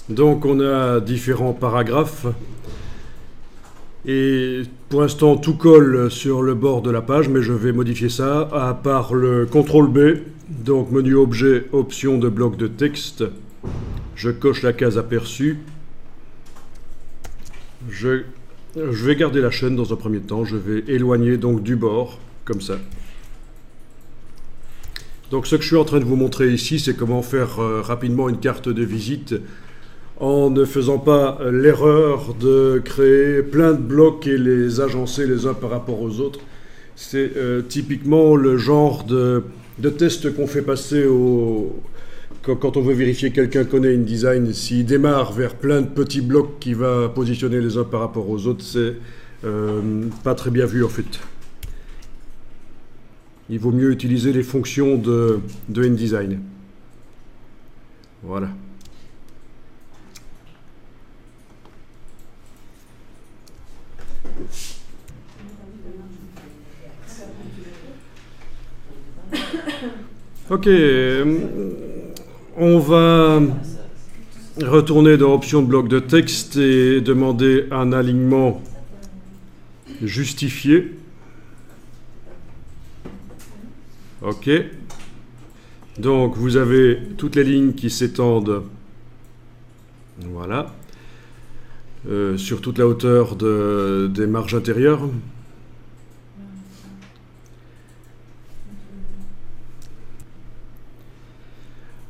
Donc on a différents paragraphes et pour l'instant tout colle sur le bord de la page, mais je vais modifier ça à part le CTRL B, donc menu objet, option de bloc de texte. Je coche la case aperçue. Je vais garder la chaîne dans un premier temps, je vais éloigner donc du bord, comme ça. Donc ce que je suis en train de vous montrer ici, c'est comment faire rapidement une carte de visite en ne faisant pas l'erreur de créer plein de blocs et les agencer les uns par rapport aux autres. C'est typiquement le genre de test qu'on fait passer quand on veut vérifier quelqu'un connaît InDesign. S'il démarre vers plein de petits blocs qu'il va positionner les uns par rapport aux autres, c'est pas très bien vu en fait. Il vaut mieux utiliser les fonctions de InDesign. Voilà. Ok, on va retourner dans Option de bloc de texte et demander un alignement justifié. Ok, donc vous avez toutes les lignes qui s'étendent, voilà, sur toute la hauteur des marges intérieures.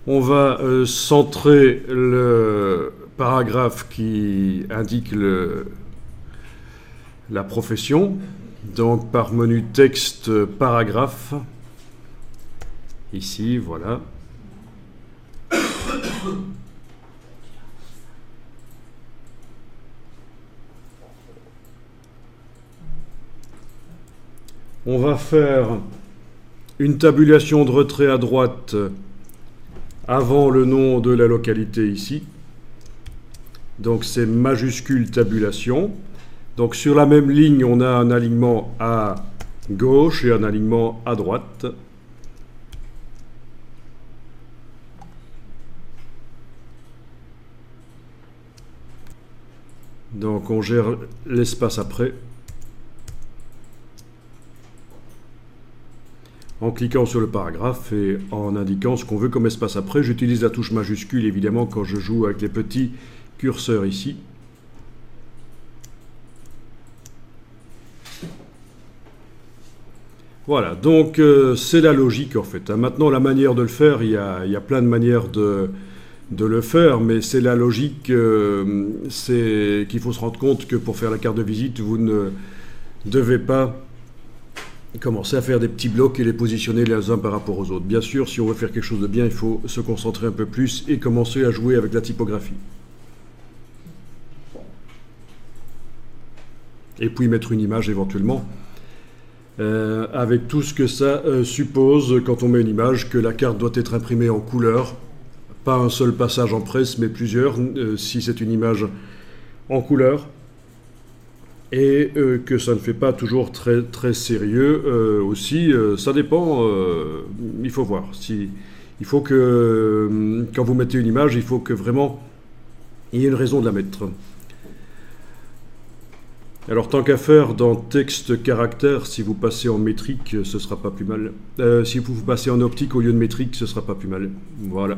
On va centrer le paragraphe qui indique la profession, donc par menu texte paragraphe. Ici, voilà. On va faire une tabulation de retrait à droite avant le nom de la localité ici. Donc c'est majuscule tabulation. Donc sur la même ligne, on a un alignement à gauche et un alignement à droite. Donc on gère l'espace après. En cliquant sur le paragraphe et en indiquant ce qu'on veut comme espace après. J'utilise la touche majuscule évidemment quand je joue avec les petits curseurs ici. Voilà, donc c'est la logique en fait. Maintenant la manière de le faire, il y a plein de manières de le faire, mais c'est la logique, c'est qu'il faut se rendre compte que pour faire la carte de visite, vous ne devez pas commencer à faire des petits blocs et les positionner les uns par rapport aux autres. Bien sûr, si on veut faire quelque chose de bien, il faut se concentrer un peu plus et commencer à jouer avec la typographie. Et puis mettre une image éventuellement, avec tout ce que ça suppose quand on met une image, que la carte doit être imprimée en couleur. Pas un seul passage en presse, mais plusieurs, si c'est une image en couleur. Et que ça ne fait pas toujours très, très sérieux aussi. Ça dépend, il faut voir. Il faut que, quand vous mettez une image, il faut que vraiment il y ait une raison de la mettre. Alors tant qu'à faire, dans texte caractère, si vous passez en métrique, ce sera pas plus mal. Si vous passez en optique au lieu de métrique, ce sera pas plus mal. Voilà.